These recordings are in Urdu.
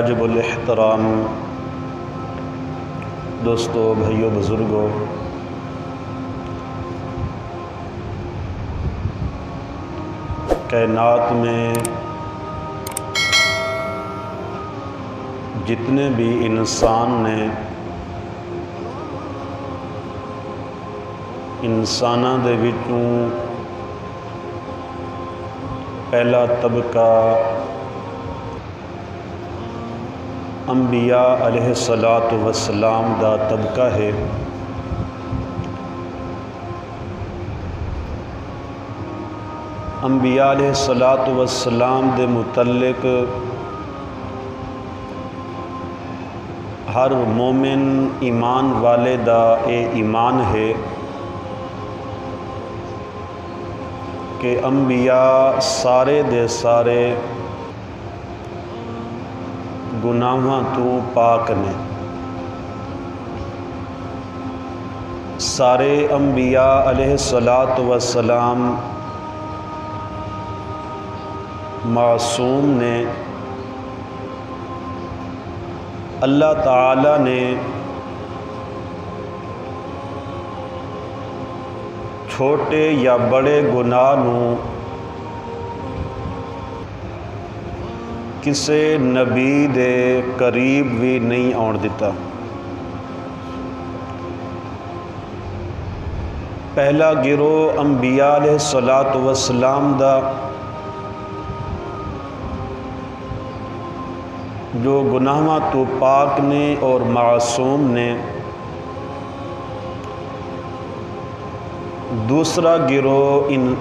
واجب الاحترام دوستو، بھائیو، بزرگوں، کائنات میں جتنے بھی انسان نے انساناں دے وچوں پہلا طبقہ انبیاء علیہ الصلاۃ والسلام دا طبقہ ہے۔ انبیاء علیہ الصلاۃ والسلام دے متعلق ہر مومن ایمان والے دا اے ایمان ہے کہ انبیاء سارے دے سارے گناہاں تو پاک نے۔ سارے انبیاء علیہ الصلاۃ والسلام معصوم نے۔ اللہ تعالی نے چھوٹے یا بڑے گناہ نو کسے نبی دے قریب بھی نہیں آن دیتا۔ پہلا گروہ انبیاء علیہ الصلاۃ والسلام دا جو گناہاں تو پاک نے اور معصوم نے۔ دوسرا گروہ ان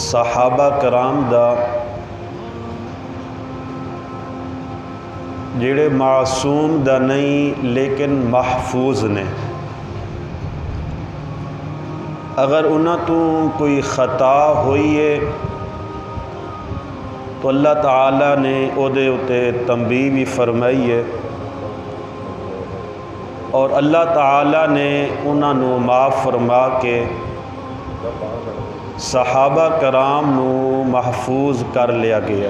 صحابہ کرام دا جڑے معصوم دا نہیں لیکن محفوظ نے۔ اگر انہاں تو کوئی خطا ہوئی ہے تو اللہ تعالیٰ نے او دے اتے تنبیہ بھی فرمائی ہے، اور اللہ تعالیٰ نے انہاں نو معاف فرما کے صحابہ کرام نو محفوظ کر لیا گیا۔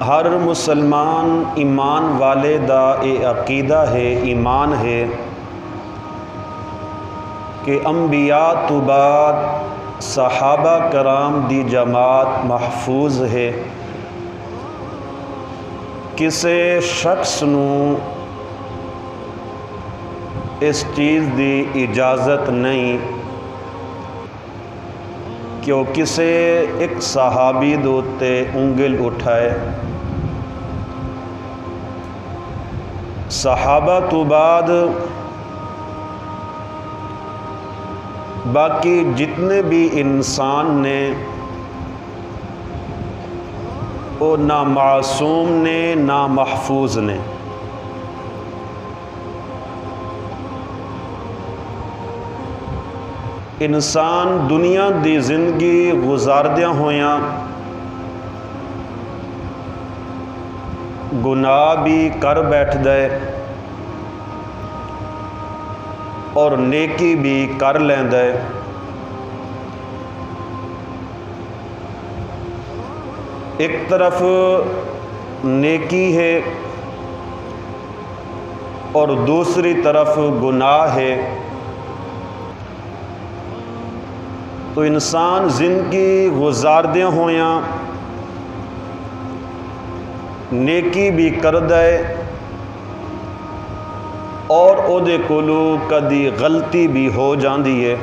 ہر مسلمان ایمان والے دا اے عقیدہ ہے، ایمان ہے کہ انبیاء تو بعد صحابہ کرام دی جماعت محفوظ ہے۔ کسے شخص نو اس چیز دی اجازت نہیں کہ وہ کسے ایک صحابی دوتے انگل اٹھائے۔ صحابہ تو بعد باقی جتنے بھی انسان نے وہ نہ معصوم نے نہ محفوظ نے۔ انسان دنیا دی زندگی گزاردیاں ہویاں گناہ بھی کر بیٹھ دے اور نیکی بھی کر لیندے۔ ایک طرف نیکی ہے اور دوسری طرف گناہ ہے، تو انسان زندگی گزاردیاں ہویاں نیکی بھی کر دے اور او دے کولو کدی غلطی بھی ہو جاندی ہے۔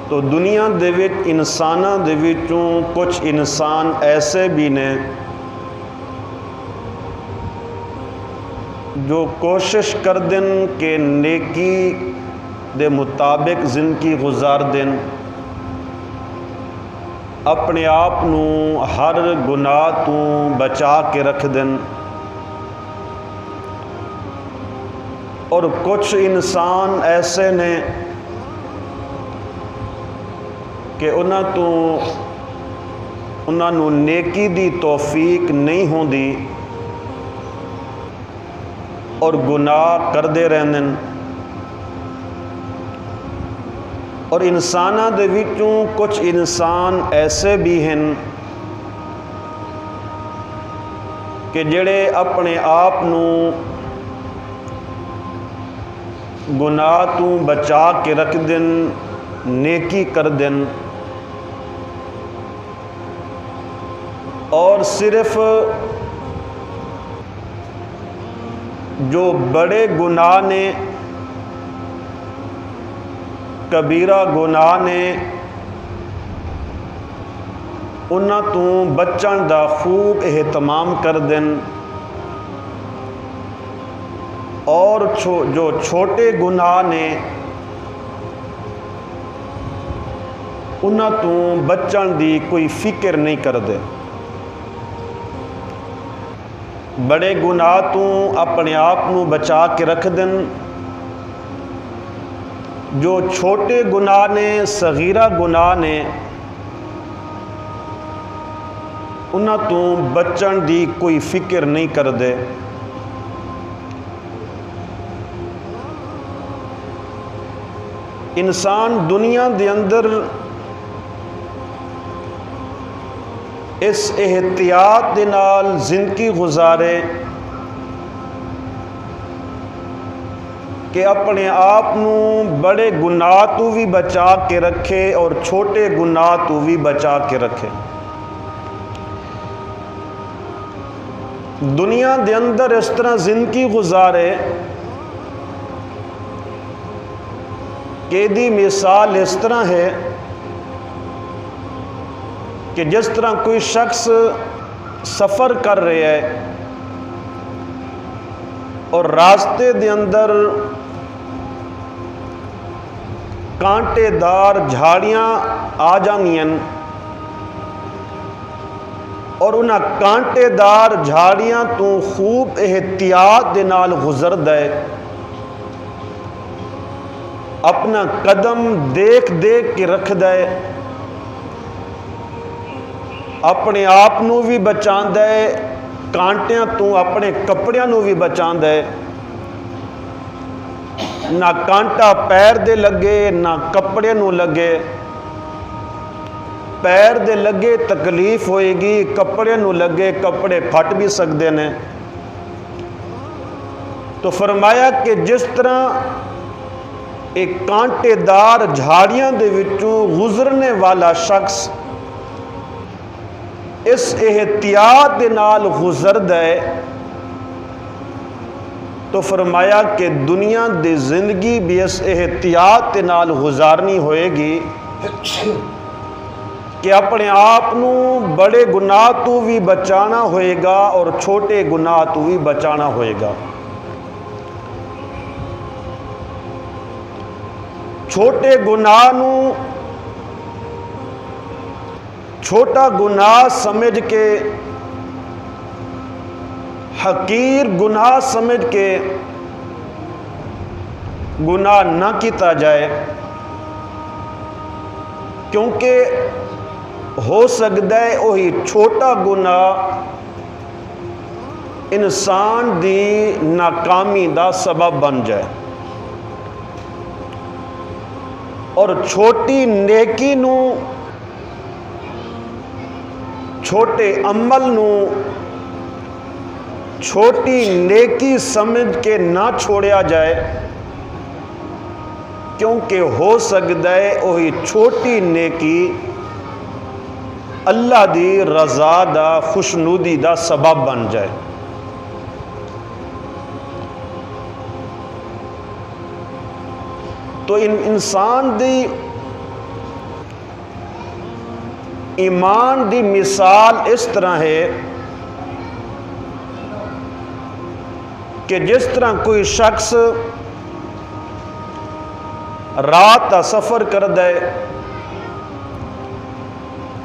تو دنیا دے وچ انساناں دے وچوں کچھ انسان ایسے بھی نے جو کوشش کر دن کہ نیکی دے مطابق زندگی گزار دن، اپنے آپ نو ہر گناہ تو بچا کے رکھ دن، اور کچھ انسان ایسے نے کہ انہاں نو نیکی دی توفیق نہیں ہوندی اور گناہ کردے رہندن۔ اور انساناں دے وچوں کچھ انسان ایسے بھی ہیں کہ جڑے اپنے آپ نو گناہ تو بچا کے رکھ دن، نیکی کر دن، اور صرف جو بڑے گناہ نے، کبیرہ گناہ نے، انہاں تو بچن دا خوب اہتمام کر دن، اور جو چھوٹے گناہ نے انہاں تو بچن دی کوئی فکر نہیں کر دے۔ بڑے گناہ تو اپنے آپ نو بچا کے رکھ دن، جو چھوٹے گناہ نے، صغیرہ گناہ نے، انہاں تو بچن دی کوئی فکر نہیں کر دے۔ انسان دنیا دے اندر اس احتیاط دے نال زندگی گزارے کہ اپنے آپ نو بڑے گناہ تو بھی بچا کے رکھے اور چھوٹے گناہ تو بھی بچا کے رکھے۔ دنیا دے اندر اس طرح زندگی گزارے کہ دی مثال اس طرح ہے کہ جس طرح کوئی شخص سفر کر رہے ہے اور راستے دے اندر کانٹے دار جھاڑیاں آ جانیاں اور انہاں کانٹے دار جھاڑیاں تو خوب احتیاط دے نال گزرد ہے، اپنا قدم دیکھ دیکھ کے رکھ دے، اپنے آپ نو بھی بچان دے، کانٹیاں تو اپنے کپڑیاں نو بھی بچان دے، نہ کانٹا پیر دے لگے نہ کپڑے نو لگے، پیر دے لگے تکلیف ہوئے گی، کپڑے نو لگے کپڑے پھٹ بھی سکتے ہیں۔ تو فرمایا کہ جس طرح ایک کانٹے دار جھاڑیاں دے وچوں گزرنے والا شخص اس احتیاط دے نال گزرد ہے، تو فرمایا کہ دنیا دی زندگی بھی اس احتیاط دے نال گزارنی ہوئے گی کہ اپنے آپ نو بڑے گناہ تو بھی بچانا ہوئے گا اور چھوٹے گناہ تو بھی بچانا ہوئے گا۔ چھوٹے گناہ نو چھوٹا گناہ سمجھ کے، حقیر گناہ سمجھ کے گناہ نہ کیتا جائے، کیونکہ ہو سکتا ہے وہی چھوٹا گناہ انسان دی ناکامی دا سبب بن جائے، اور چھوٹی نیکی نو، چھوٹے عمل نو چھوٹی نیکی سمجھ کے نہ چھوڑیا جائے، کیونکہ ہو سکتا ہے وہی چھوٹی نیکی اللہ دی رضا دا، خوشنودی دا سبب بن جائے۔ تو انسان دی ایمان دی مثال اس طرح ہے کہ جس طرح کوئی شخص رات دا سفر کر دے،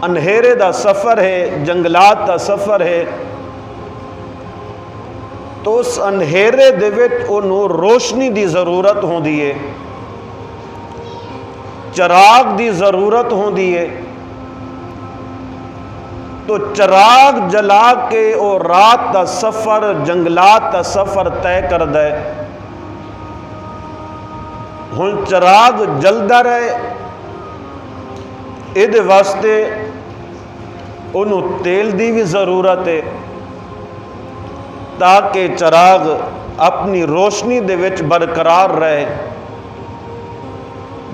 انہیرے دا سفر ہے، جنگلات دا سفر ہے، تو اس انہیرے دے وچ انہوں روشنی دی ضرورت ہوندی ہے، چراغ دی ضرورت ہوندی ہے، تو چراغ جلا کے وہ رات دا سفر، جنگلات دا سفر طے کر دے۔ ہن چراغ جلدا رہے ਇਹਦੇ ਵਾਸਤੇ ਉਹਨੂੰ ਤੇਲ ਦੀ ਵੀ ਜ਼ਰੂਰਤ ਹੈ ਤਾਕਿ ਚਿਰਾਗ ਆਪਣੀ ਰੋਸ਼ਨੀ ਦੇ ਵਿੱਚ ਬਰਕਰਾਰ ਰਹੇ।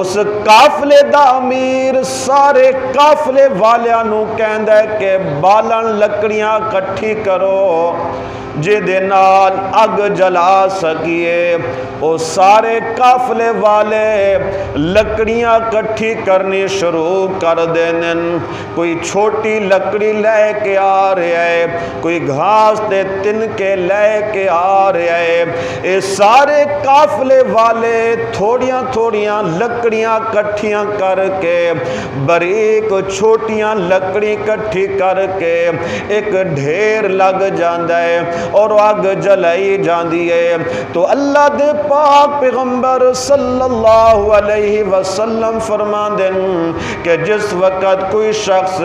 اس قافلے دا امیر سارے قافلے والیاں نو کہندا ہے کہ بالن لکڑیاں کٹھی کرو جے دے نال اگ جلا سکیے۔ او سارے قافلے والے لکڑیاں کٹھی کرنی شروع کر دینن، کوئی چھوٹی لکڑی لے کے آ رہا ہے، کوئی گھاس تے تنکے لے کے آ رہا ہے۔ اے سارے قافلے والے تھوڑیاں تھوڑیاں لکڑیاں کٹھیاں کر کے باریک چھوٹیاں لکڑی کٹھی کر کے ایک ڈھیر لگ جاندا ہے اور اگ جلائی جاندی ہے۔ تو اللہ دے پاک پیغمبر صلی اللہ علیہ وسلم فرماندے کہ جس وقت کوئی شخص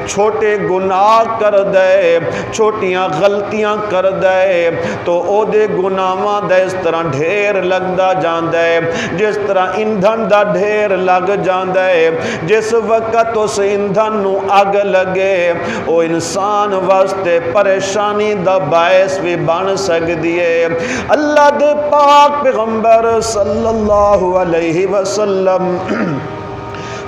چھوٹے گناہ کر دے، چھوٹیاں غلطیاں کر دے، تو او دے گناہاں دا اس طرح ڈھیر لگدا جاندا ہے جس طرح ایندھن دا ڈھیر لگ جاندا ہے۔ جس وقت اس ایندھن نو اگ لگے او انسان واسطے پریشانی دا باعث بھی بن سکدی ہے۔ اللہ دے پاک پیغمبر صلی اللہ علیہ وسلم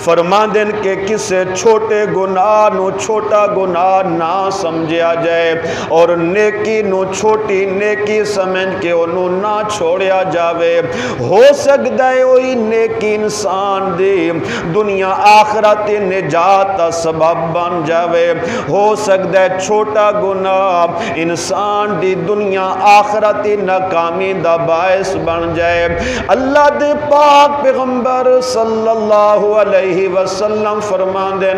فرماندن کہ کسے چھوٹے گناہ نو چھوٹا گناہ نہ سمجھیا جائے اور نیکی نو چھوٹی نیکی سمجھ کے انہوں نہ چھوڑیا جاوے۔ ہو سکتا ہے وہی نیکی انسان دی دنیا آخرت نجات سبب بن جاوے۔ ہو سکتا ہے چھوٹا گناہ انسان دی دنیا آخرت ناکامی دا باعث بن جائے۔ اللہ دے پاک پیغمبر صلی اللہ علیہ وسلم فرماندے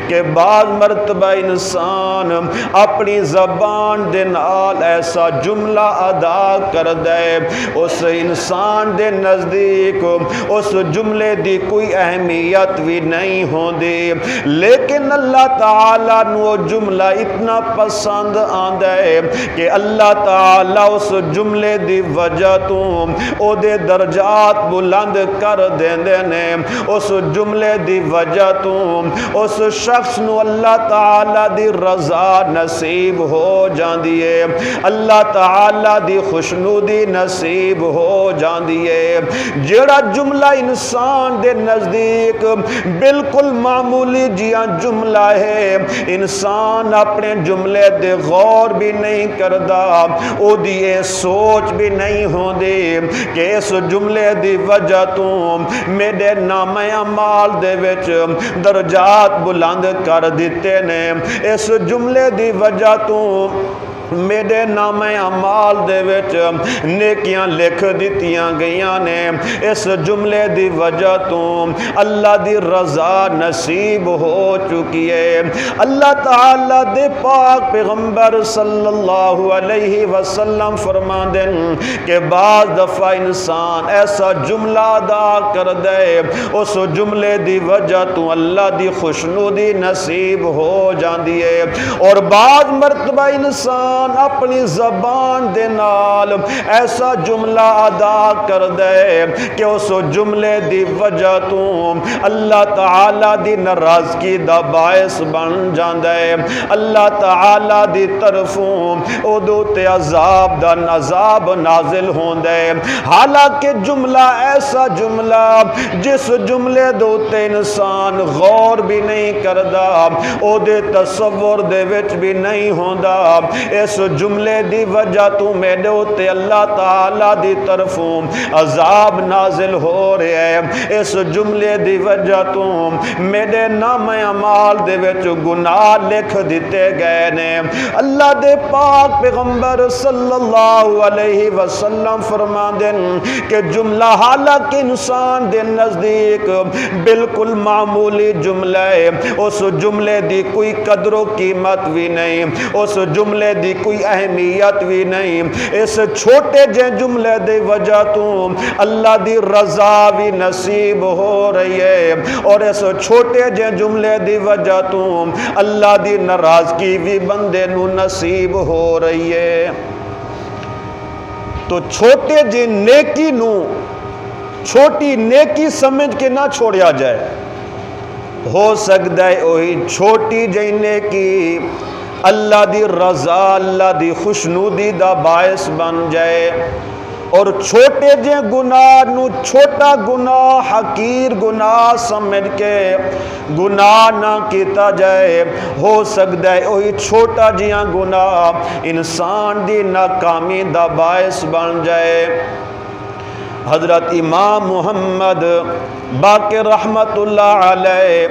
کہ بعض مرتبہ انسان اپنی زبان دے نال ایسا جملہ ادا کر دے اس انسان دے نزدیک اس جملے دی کوئی اہمیت بھی نہیں ہوندی، لیکن اللہ تعالیٰ نو جملہ اتنا پسند آندا ہے کہ اللہ تعالیٰ اس جملے دی وجہ تو او دے درجات بلند کر دیندے نے۔ اس جملے دی وجہ تو اس شخص نو اللہ تعالی دی رضا نصیب ہو جاندی ہے، اللہ تعالی دی خوشنودی نصیب ہو جاندی ہے۔ جڑا جملہ انسان دے نزدیک بالکل معمولی جیاں جملہ ہے، انسان اپنے جملے دے غور بھی نہیں کردا، او دی سوچ بھی نہیں ہوندی کہ اس جملے دی وجہ تو میرے نام اعمال دے وچ درجات بلند کر دیتے نے، اس جملے دی وجہ تو میرے نام اعمال دے وچ نیکیاں لکھ دیتیاں گئیاں نے، اس جملے دی وجہ تو اللہ دی رضا نصیب ہو چکی ہے۔ اللہ تعالیٰ دے پاک پیغمبر صلی اللہ علیہ وسلم فرماندے کہ بعض دفعہ انسان ایسا جملہ ادا کر دے اس جملے دی وجہ تو اللہ دی خوشنودی نصیب ہو جاندی ہے، اور بعض مرتبہ انسان اپنی زبان دے نال ایسا جملہ ادا کر دے کہ اس جملے دی وجہ تو اللہ تعالی دی ناراضگی دا باعث بن جاندا ہے، اللہ تعالی دی طرفوں اودو تے عذاب دا عذاب نازل ہوندا ہے۔ حالانکہ جملہ ایسا جملہ جس جملے دو تے انسان غور بھی نہیں کردا، او دے تصور دے وچ بھی نہیں ہوندا، اس جملے دی وجہ تو میرے تے اللہ تعالی دی طرفوں عذاب نازل ہو رہا ہے، اس جملے دی وجہ تو میرے نام اعمال دے وچ گناہ لکھ دیتے گئے نے۔ اللہ دے پاک پیغمبر صلی اللہ علیہ وسلم فرماندے کہ جملہ حالانکہ انسان دے نزدیک بالکل معمولی جملہ ہے، اس جملے دی کوئی قدر و قیمت بھی نہیں، اس جملے دی کوئی اہمیت بھی نہیں، اس چھوٹے جے جملے دی وجہ تو اللہ دی رضا بھی نصیب ہو رہی ہے، اور اس چھوٹے جے جملے دی وجہ تو اللہ دی ناراضگی بھی بندے نو نصیب ہو رہی ہے۔ تو چھوٹے جے نیکی نو چھوٹی نیکی سمجھ کے نہ چھوڑیا جائے۔ ہو سکتا ہے وہی چھوٹی جے نیکی اللہ دی رضا اللہ دی خوشنودی دا باعث بن جائے۔ اور چھوٹے جے گناہ نو چھوٹا گناہ حقیر گناہ سمجھ کے گناہ نہ کیتا جائے، ہو سکتا ہے وہی چھوٹا جیاں گناہ انسان دی ناکامی دا باعث بن جائے۔ حضرت امام محمد باقر رحمت اللہ علیہ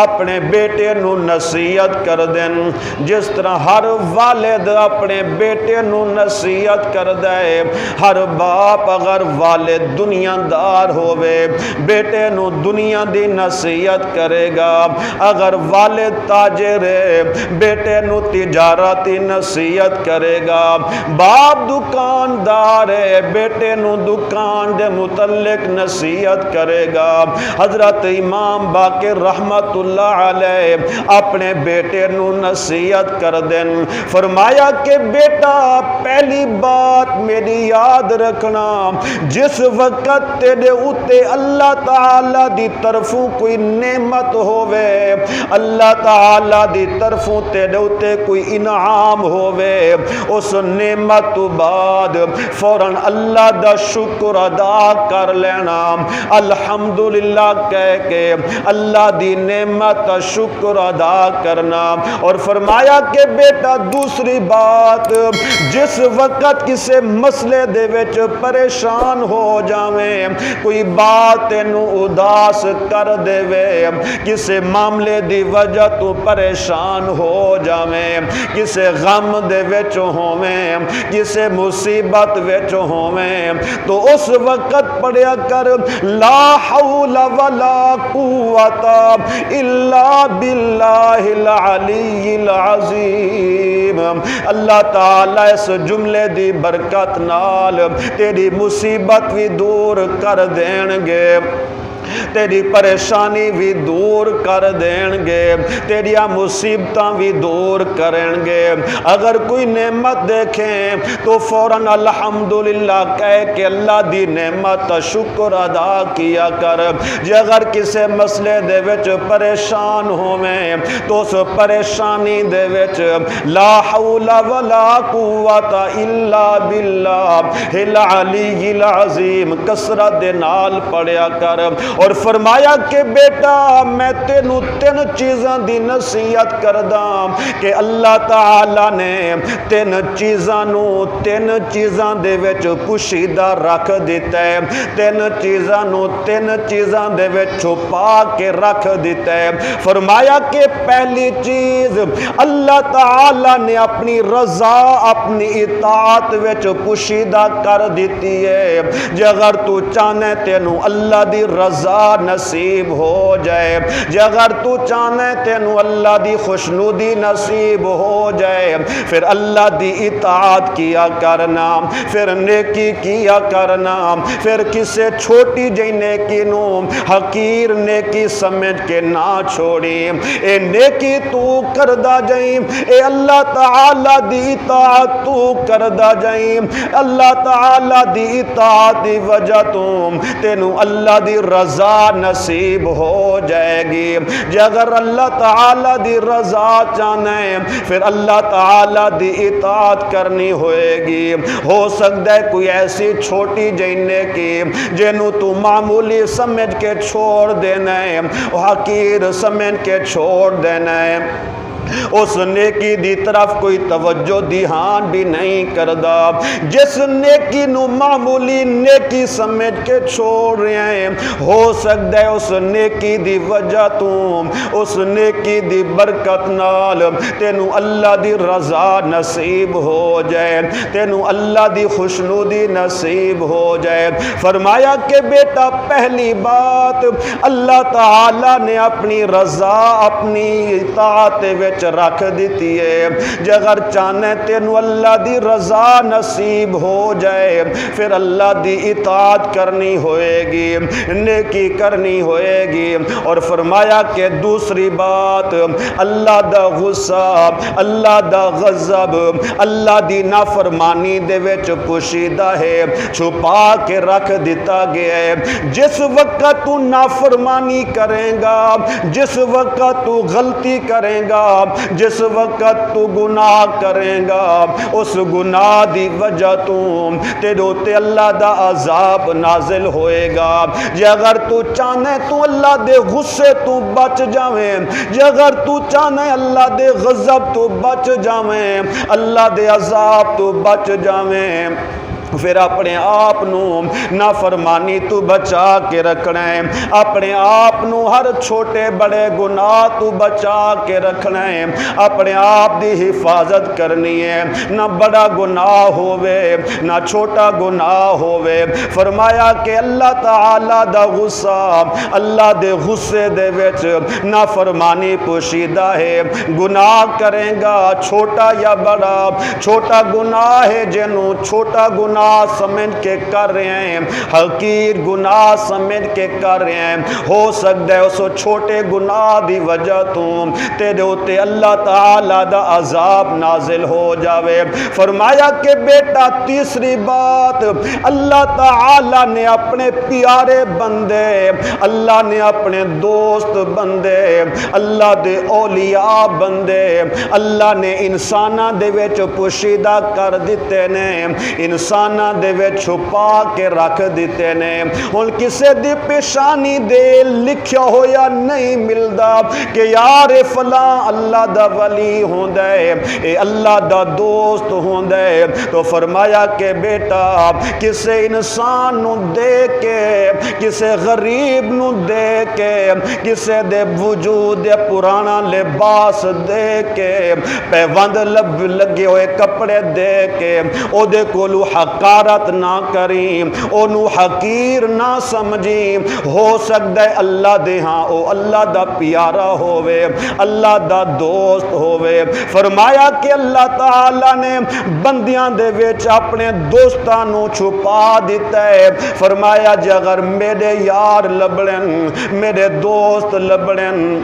اپنے بیٹے نو نصیحت کر دین، جس طرح ہر والد اپنے بیٹے نو نصیحت کر دے۔ ہر باپ اگر والد دنیا دار ہوئے بیٹے نو دنیا دی نصیحت کرے گا، اگر والد تاجر ہے بیٹے نو تجارتی نصیحت کرے گا، باپ دکاندار ہے بیٹے نو دکان دے متعلق نصیحت کرے گا۔ حضرت امام باقر رحمت اللہ علیہ اپنے بیٹے نو نصیحت کر دیں، فرمایا کہ بیٹا پہلی بات میری یاد رکھنا، جس وقت تیرے اتے اللہ تعالی دی طرفوں کوئی نعمت ہووے، اللہ تعالی دی طرفوں تیرے اتے کوئی انعام ہووے، اس نعمت تو بعد فوراً اللہ دا شکر ادا کر لینا، الحمدللہ کہہ کے اللہ دی نعمت کا شکر ادا کرنا۔ اور فرمایا کہ بیٹا دوسری بات، جس وقت کسے مسئلے دے وچ پریشان ہو جاویں، کوئی بات تینوں اداس کر دے وے، کسے معاملے دی وجہ تو پریشان ہو جاویں، کسے غم دے وچ ہوویں، کسے مصیبت وچ ہوویں، تو اس وقت پڑھیا کر لا حول ولا قوت الا باللہ العلی العظیم۔ اللہ تعالی اس جملے دی برکت نال تیری مصیبت بھی دور کر دین گے، تیری پریشانی بھی دور کر دین گے، تیری مصیبتاں بھی دور کریں گے۔ اگر کوئی نعمت دیکھیں تو فوراً الحمدللہ کہہ کے اللہ دی نعمت شکر ادا کیا کر۔ جے اگر کسے مسئلے دے وچ پریشان ہوویں تو اس پریشانی دے وچ لا حول ولا قوت الا باللہ العلی العظیم کثرت دے نال پڑھیا کر۔ اور فرمایا کہ بیٹا میں تینوں تین چیزاں دی نصیحت کردہ کہ اللہ تعالیٰ نے تین چیزاں دے وچ پوشیدہ رکھ دیتا ہے، تین چیزاں دے وچ چھپا کے رکھ دیتا ہے۔ فرمایا کہ پہلی چیز اللہ تعالیٰ نے اپنی رضا اپنی اطاعت وچ پوشیدہ کر دیتی ہے۔ جے اگر تو چاہنے تینوں اللہ دی رضا نصیب ہو جائے، جے اگر تو چاہنے تینوں اللہ دی خوشنودی نصیب ہو جائے، پھر اللہ دی اطاعت کیا کرنا، پھر نیکی کیا کرنا، پھر کسے چھوٹی جئی نیکی نو حقیر نیکی سمجھ کے نہ چھوڑی، اے نیکی تو کردہ جائیں، اے اللہ تعالی دی اطاعت تو کردہ جائیں، اللہ تعالی دی اطاعت دی وجہ تینوں اللہ دی رضا نصیب ہو جائے گی۔ جے اگر اللہ تعالی دی رضا چاہنے پھر اللہ تعالی دی اطاعت کرنی ہوئے گی۔ ہو سکتا ہے کوئی ایسی چھوٹی جینے کی جنہوں تو معمولی سمجھ کے چھوڑ دینا ہے، حقیر سمجھ کے چھوڑ دینا ہے، اس نیکی دی طرف کوئی توجہ دھیان بھی نہیں کردا، جس نیکی نو معمولی نیکی سمجھ کے چھوڑ رہے ہیں، ہو سکتا ہے اس نیکی دی وجہ تو اس نیکی دی برکت نال تینوں اللہ دی رضا نصیب ہو جائے، تینوں اللہ دی خوشنودی نصیب ہو جائے۔ فرمایا کہ بیٹا پہلی بات اللہ تعالی نے اپنی رضا اپنی اطاعت وچ رکھ دیتی ہے۔ جے اگر چاہنے تینوں اللہ دی رضا نصیب ہو جائے پھر اللہ دی اطاعت کرنی ہوئے گی، نیکی کرنی ہوئے گی۔ اور فرمایا کہ دوسری بات اللہ دا غصہ اللہ دا غضب اللہ دی نافرمانی دے وچ پوشیدہ ہے، چھپا کے رکھ دیتا گیا ہے۔ جس وقت تو نافرمانی کریں گا، جس وقت تو غلطی کریں گا، جس وقت تو گناہ کریں گا اس گناہ دی وجہ تو تیرے تے اللہ دا عذاب نازل ہوئے گا۔ جے اگر تو چاہنے تو اللہ دے غصے تو بچ جاویں، جے اگر تو چاہنے اللہ دے غضب تو بچ جاویں، اللہ دے عذاب تو بچ جاویں، پھر اپنے آپ نو نافرمانی تو بچا کے رکھنا ہے، اپنے آپ نو ہر چھوٹے بڑے گناہ تو بچا کے رکھنا ہے، اپنے آپ دی حفاظت کرنی ہے، نہ بڑا گناہ ہوئے نہ چھوٹا گناہ ہوئے۔ فرمایا کہ اللہ تعالی دا غصہ، اللہ دے غصے دے وچ نافرمانی پوشیدہ ہے۔ گناہ کریں گا چھوٹا یا بڑا، چھوٹا گناہ ہے جنوں چھوٹا گناہ سمجھ کے کر رہے ہیں، حقیر گناہ سمجھ کے کر رہے ہیں، ہو سکتا ہے اس چھوٹے گناہ دی وجہ تو تیرے اوتے اللہ تعالی دا عذاب نازل ہو جاوے۔ فرمایا کہ بیٹا تیسری بات، اللہ تعالی نے اپنے پیارے بندے، اللہ نے اپنے دوست بندے، اللہ دے اولیاء بندے، اللہ نے انساناں دے وچ پوشیدہ کر دیتے نے، انسان دے وچ چھپا کے رکھ دیتے نے۔ ہن کسے دی پیشانی دے لکھیا ہویا نہیں ملدا کہ یار فلاں اللہ دا ولی ہوندا ہے، اے اللہ دا دوست ہوندا ہے، تو فرمایا کہ بیٹا کسے انسان نو دے کے، کسے غریب نو دے کے، کسے دے وجود دے پرانا لباس دے کے، پیوند لگے ہوئے کپڑے دے کے، او دے کولو حقارت نہ کریں، انہوں حقیر نہ سمجھیں، ہو سکتا ہے اللہ دے ہاں او اللہ دا پیارا ہوئے، اللہ دا دوست ہوئے۔ فرمایا کہ اللہ تعالی نے بندیاں دے وچ اپنے دوستانوں چھپا دیتا ہے۔ فرمایا جے اگر میرے یار لبڑن، میرے دوست لبڑن،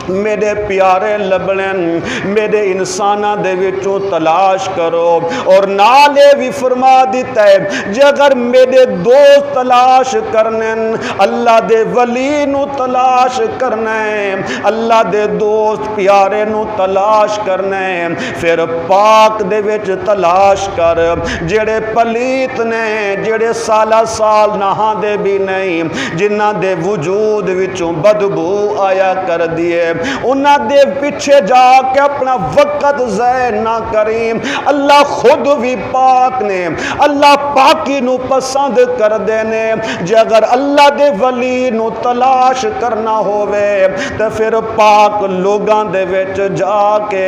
میرے پیارے لبڑن، میرے انسانہ دے وچوں تلاش کرو، اور نالے بھی فرما دیتا ہے جے اگر میرے دوست تلاش کرنے، اللہ دے ولی نو تلاش کرنے، اللہ دے دوست پیارے نو تلاش کرنے، پھر پاک دے وچ تلاش کر، جڑے پلیت نے، جڑے سالہ سال نہاں دے بھی نہیں، جنہ دے وجود وچوں بدبو آیا کر دیے، انہاں دے پیچھے جا کے اپنا وقت ضائع نہ کریں۔ اللہ خود بھی پاک نے، اللہ پاکی نو پسند کر دینے، جے اگر اللہ دے ولی نو تلاش کرنا ہوئے تو پھر پاک لوگاں دے وچ جا کے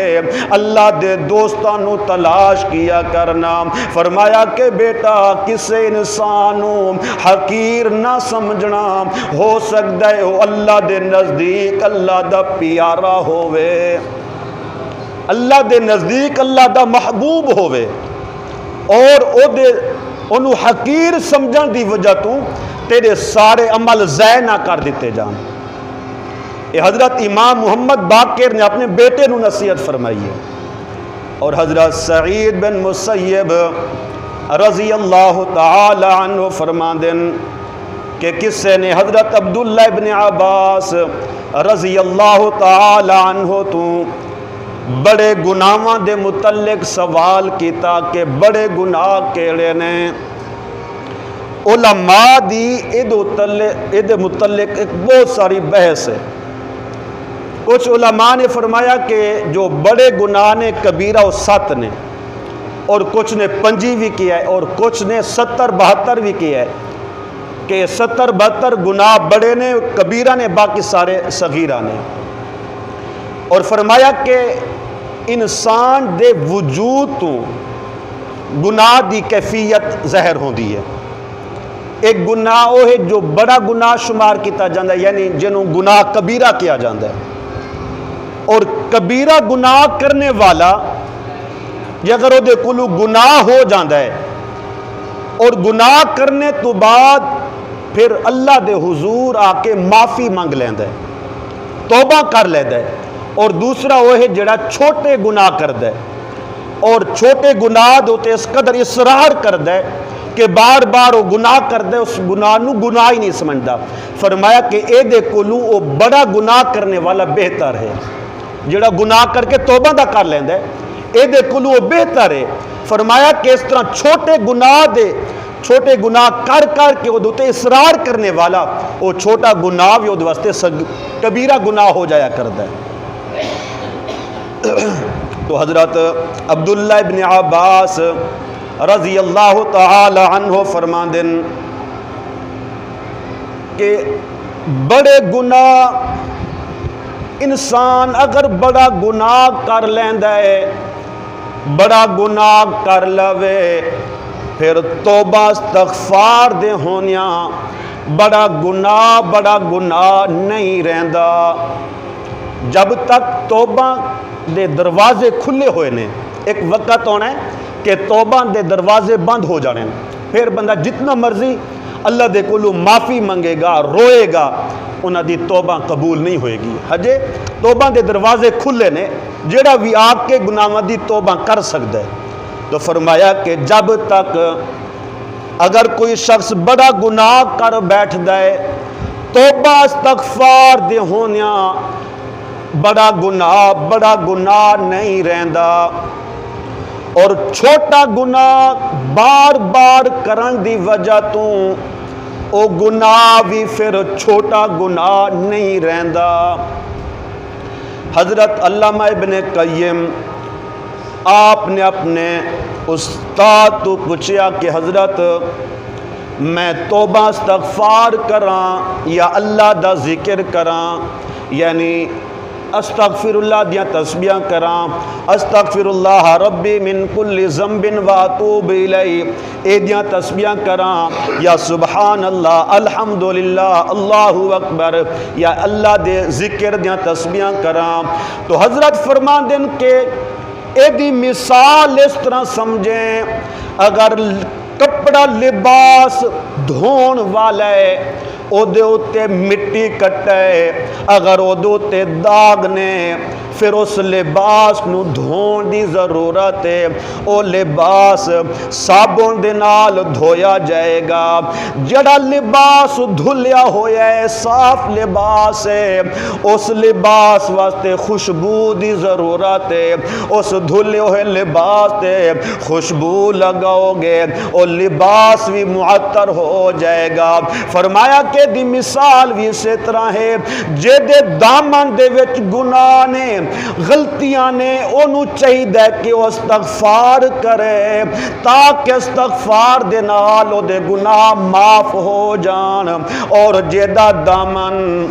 اللہ دے دوستاں نو تلاش کیا کرنا۔ فرمایا کہ بیٹا کسے انسانو حقیر نہ سمجھنا، ہو سکتا ہے وہ اللہ دے نزدیک اللہ دا پیارا ہوئے، اللہ دے نزدیک اللہ دا محبوب ہوئے، اور انہوں حقیر سمجھن دی وجہ تو تیرے سارے عمل ضائع نہ کر دیتے جان۔ یہ حضرت امام محمد باقر نے اپنے بیٹے نو نصیحت فرمائی ہے، اور حضرت سعید بن مسیب رضی اللہ تعالی عنہ فرماندن کہ کسے نے حضرت عبداللہ ابن عباس رضی اللہ تعالی عنہ تو بڑے گناہاں دے متعلق سوال کیتا کہ بڑے گناہ کیڑے نے۔ علماء دی ادھ متعلق ایک بہت ساری بحث ہے۔ کچھ علماء نے فرمایا کہ جو بڑے گناہ نے کبیرہ و 7 نے، اور کچھ نے 5 بھی کیا ہے، اور کچھ نے 70-72 بھی کیا ہے، کہ 70-72 گناہ بڑے نے، کبیرہ نے، باقی سارے صغیرہ نے۔ اور فرمایا کہ انسان دے وجود تو گناہ دی کیفیت ظاہر ہوندی ہے۔ ایک گناہ وہ ہے جو بڑا گناہ شمار کیتا جاندہ ہے، یعنی جنہوں گناہ کبیرہ کیا جاندہ ہے، اور کبیرہ گناہ کرنے والا جے اگر وہ دے کلو گناہ ہو جاندہ ہے، اور گناہ کرنے تو بعد پھر اللہ دے حضور آ کے معافی مانگ لیندہ ہے، توبہ کر لیندہ ہے۔ اور دوسرا وہ ہے جڑا چھوٹے گناہ کردہ ہے، اور چھوٹے گناہ دوتے اس قدر اصرار کردہ ہے کہ بار بار وہ گناہ کردہ ہے، اس گناہ نو گناہ ہی نہیں سمجھدا۔ فرمایا کہ اے دے کلو وہ بڑا گناہ کرنے والا بہتر ہے، جڑا گناہ کر کے توبہ دا کر لیندا ہے اے دے کولوں بہتر ہے۔ فرمایا کہ اس طرح چھوٹے گناہ کر کے وہ دوتے اصرار کرنے والا وہ چھوٹا گناہ بھی وہ واسطے کبیرہ گناہ ہو جایا کرتا ہے۔ تو حضرت عبداللہ ابن عباس رضی اللہ تعالی عنہ فرماندن کہ بڑے گناہ انسان اگر بڑا گناہ کر لیندا ہے، بڑا گناہ کر لوے، پھر توبہ استغفار دے ہونیاں بڑا گناہ نہیں رہندا۔ جب تک توبہ دے دروازے کھلے ہوئے نے، ایک وقت ہونا ہے کہ توبہ دے دروازے بند ہو جانے، پھر بندہ جتنا مرضی اللہ دے کولوں معافی منگے گا، روئے گا، انہاں دی توبہ قبول نہیں ہوئے گی۔ ہجے توبہ دے دروازے کھلے نے، جڑا بھی آپ کے گناہاں دی توبہ کر سکتا ہے۔ تو فرمایا کہ جب تک اگر کوئی شخص بڑا گناہ کر بیٹھ دے، توبہ استغفار دے ہونیاں بڑا گناہ نہیں رہندا، اور چھوٹا گناہ بار بار کرن دی وجہ تو او گناہ بھی پھر چھوٹا گناہ نہیں رہندا۔ حضرت علامہ ابن قیم آپ نے اپنے استاد تو پوچھا کہ حضرت میں توبہ استغفار کراں یا اللہ دا ذکر کراں، یعنی استغفر اللہ دیاں تسبیحاں کراں، استغفر اللہ ربی من کل ذنب واتوب الیہ اے دیاں تسبیحاں کراں، یا سبحان اللہ الحمدللہ اللہ اکبر یا اللہ دے ذکر دیاں تسبیحاں کراں۔ تو حضرت فرماندن کہ اے دی مثال اس طرح سمجھیں، اگر کپڑا لباس دھون والا ہے، او دے اتے مٹی کٹے، اگر او دے اتے داغ نے، پھر اس لباس نو دھون دی ضرورت ہے، او لباس صابن دے نال دھویا جائے گا۔ جڑا لباس دھلیا ہویا ہے، صاف لباس ہے، اس لباس واسطے خوشبو دی ضرورت ہے، اس دھلے ہوئے لباس تے خوشبو لگاؤ گے اور لباس بھی معطر ہو جائے گا۔ فرمایا کہ دی مثال بھی اسی طرح ہے، جے دے دامن دے وچ گناہ نے، غلطیاں نے، انہوں چاہیے کہ وہ استغفار کرے تاکہ استغفار دے نال او دے گناہ معاف ہو جان، اور جے دا دامن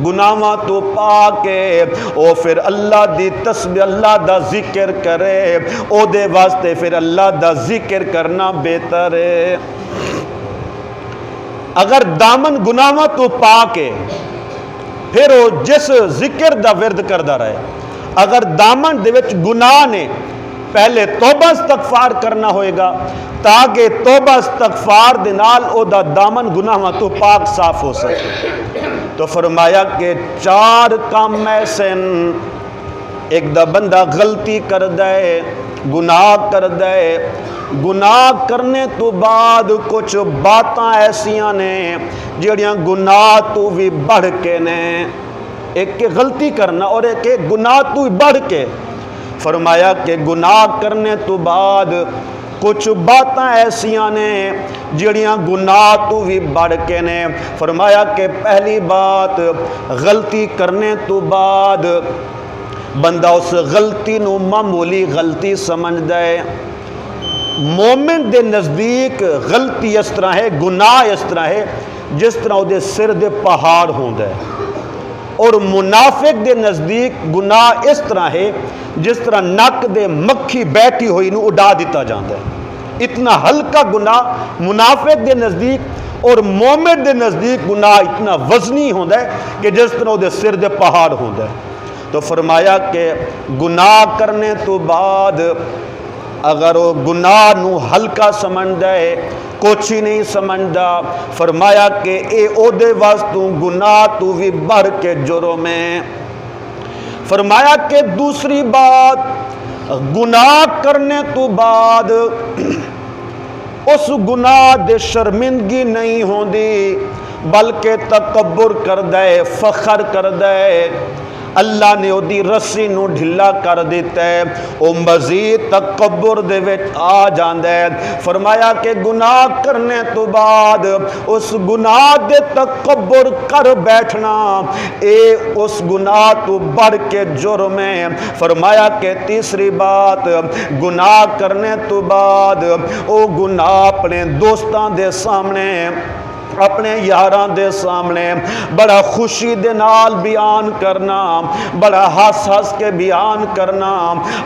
گناہاں تو پا کے او پھر اللہ دی تسبیح اللہ دا ذکر کرے، او دے واسطے پھر اللہ دا ذکر کرنا بہتر ہے۔ اگر دامن گناہاں تو پا کے پھر وہ جس ذکر دا ورد کردہ رہے، اگر دامن دے وچ گناہ نے، پہلے توبہ استغفار کرنا ہوئے گا تاکہ توبہ استغفار دے نال او دا دامن گناہاں تو پاک صاف ہو سکے۔ تو فرمایا کہ 4 کام ایسے، ایک دا بندہ غلطی کر دے، گناہ کر دے، گناہ کرنے تو بعد کچھ باتاں ایسیاں نے جڑیاں گناہ تو بھی بڑھ کے نے، ایک کہ غلطی کرنا اور ایک کہ گناہ تو بھی بڑھ کے۔ فرمایا کہ گناہ کرنے تو بعد کچھ باتاں ایسیاں نے جڑیاں گناہ تو بھی بڑھ کے نے۔ فرمایا کہ پہلی بات، غلطی کرنے تو بعد بندہ اس غلطی نو معمولی غلطی سمجھ دے۔ مومن دے نزدیک غلطی اس طرح ہے، گناہ اس طرح ہے جس طرح وہ دے سر دے پہاڑ ہوں دے، اور منافق دے نزدیک گناہ اس طرح ہے جس طرح نک دے مکھی بیٹھی ہوئی نو اڈا دیتا جاندہ ہے۔ اتنا ہلکا گناہ منافق دے نزدیک اور مومن دے نزدیک گناہ اتنا وزنی ہوں دے کہ جس طرح وہ دے سر دے پہاڑ ہوں دے۔ تو فرمایا کہ گناہ کرنے تو بعد اگر وہ گناہ نو ہلکا سمجھ دے، کچھ ہی نہیں سمجھدا، فرمایا کہ اے او دے واسطوں گناہ تو بھی بڑھ کے جرم ہے۔ فرمایا کہ دوسری بات، گناہ کرنے تو بعد اس گناہ دے شرمندگی نہیں ہوندی بلکہ تکبر کر دے، فخر کر دے۔ اللہ نے دی رسی نو ڈھلا کر دیتا ہے، او مزید تکبر دے وچ آ جاندا ہے۔ فرمایا کہ گناہ کرنے تو بعد اس گناہ دے تکبر کر بیٹھنا، اے اس گناہ تو بڑھ کے جرم ہے۔ فرمایا کہ تیسری بات، گناہ کرنے تو بعد او گناہ اپنے دوستاں دے سامنے، اپنے یاراں دے سامنے بڑا خوشی دے نال بیان کرنا، بڑا ہس ہس کے بیان کرنا۔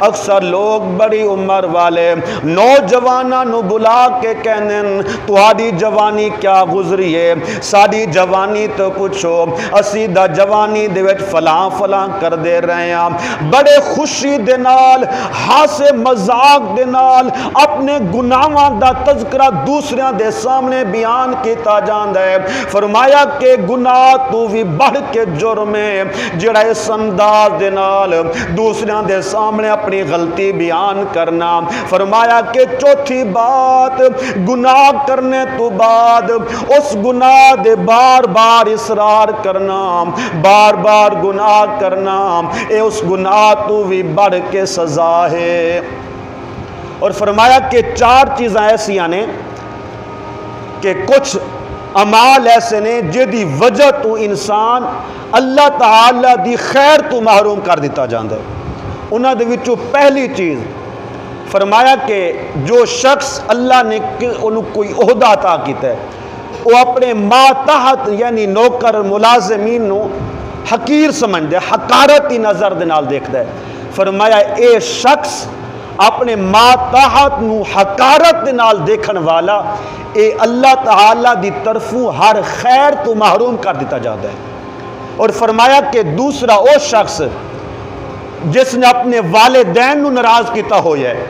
اکثر لوگ بڑی عمر والے نوجواناں نو بلا کے کہندے تہاڈی جوانی کیا گزری ہے، ساڈی جوانی تو پوچھو، اسی دا جوانی دے وچ فلاں فلاں کر دے رہے ہاں۔ بڑے خوشی دے نال، ہاسے مذاق دے نال اپنے گناہاں دا تذکرہ دوسریاں دے سامنے بیان کیتا جاندا ہے۔ فرمایا کہ گناہ تو بھی بڑھ کے جرم ہے جڑا اس انداز دے نال دوسریاں دے سامنے اپنی غلطی بیان کرنا۔ فرمایا کہ چوتھی بات، گناہ کرنے تو بعد اس گناہ دے بار بار اصرار کرنا، بار بار گناہ کرنا، اے اس گناہ تو بھی بڑھ کے سزا ہے۔ اور فرمایا کہ چار چیزاں ایسیاں نے کہ کچھ اعمال ایسے نے جدی وجہ تو انسان اللہ تعالی دی خیر تو محروم کر دیتا جاندا ہے۔ انہاں دے وچوں پہلی چیز فرمایا کہ جو شخص اللہ نے انہوں کوئی عہدہ عطا کیتا ہے، وہ اپنے ماتحت یعنی نوکر ملازمین نو حقیر سمجھدا ہے، حقارتی نظر دے نال دیکھدا ہے۔ فرمایا اے شخص اپنے ماتحت نو حقارت دے نال دیکھن والا، اے اللہ تعالی دی طرفوں ہر خیر تو محروم کر دیتا جاتا ہے۔ اور فرمایا کہ دوسرا او شخص جس نے اپنے والدین نو ناراض کیتا ہویا ہے،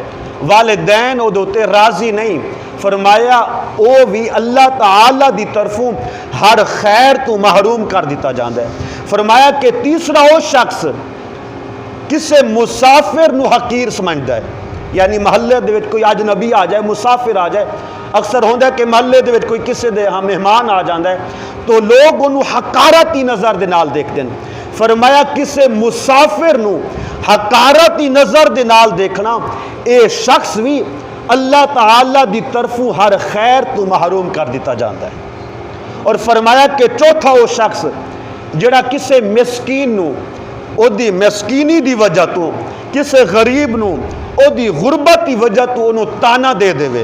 والدین او دوتے راضی نہیں، فرمایا او بھی اللہ تعالی دی طرفوں ہر خیر تو محروم کر دیتا جاتا ہے۔ فرمایا کہ تیسرا او شخص کسے مسافر نو حقیر سمجھدا ہے، یعنی محلے دے وچ کوئی اجنبی آ جائے، مسافر آ جائے، اکثر ہوندہ ہے کہ محلے دے وچ کوئی کسے دے ہاں مہمان آ جاندا ہے تو لوگ انہوں حقارتی نظر دے نال دیکھتے ہیں۔ فرمایا کسے مسافر نو حقارتی نظر دے نال دیکھنا، اے شخص بھی اللہ تعالی دی طرفوں ہر خیر تو محروم کر دیتا جاندا ہے۔ اور فرمایا کہ چوتھا وہ شخص جڑا کسے مسکین نو او دی مسکینی دی وجہ تو، کسے غریب نو او دی غربت دی وجہ تو انہوں تانا دے دے وے،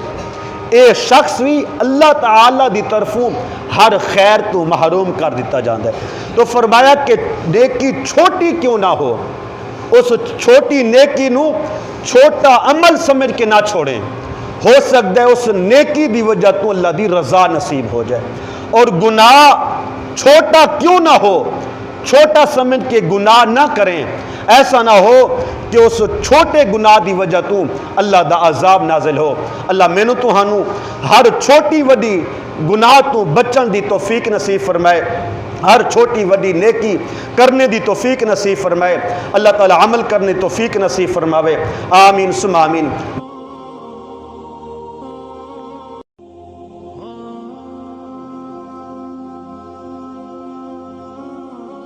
اے شخص بھی اللہ تعالی دی طرفوں ہر خیر تو محروم کر دیتا جاندا ہے۔ تو فرمایا کہ نیکی چھوٹی کیوں نہ ہو، اس چھوٹی نیکی نو چھوٹا عمل سمجھ کے نہ چھوڑیں، ہو سکتا ہے اس نیکی دی وجہ تو اللہ دی رضا نصیب ہو جائے۔ اور گناہ چھوٹا کیوں نہ ہو، چھوٹا سمجھ کے گناہ نہ کریں، ایسا نہ ہو کہ اس چھوٹے گناہ دی وجہ تو اللہ دا عذاب نازل ہو۔ اللہ مینوں تہانوں ہر چھوٹی وڈی گناہ تو بچن دی توفیق نصیب فرمائے، ہر چھوٹی وڈی نیکی کرنے دی توفیق نصیب فرمائے، اللہ تعالی عمل کرنے توفیق نصیب فرماوے، آمین ثم آمین۔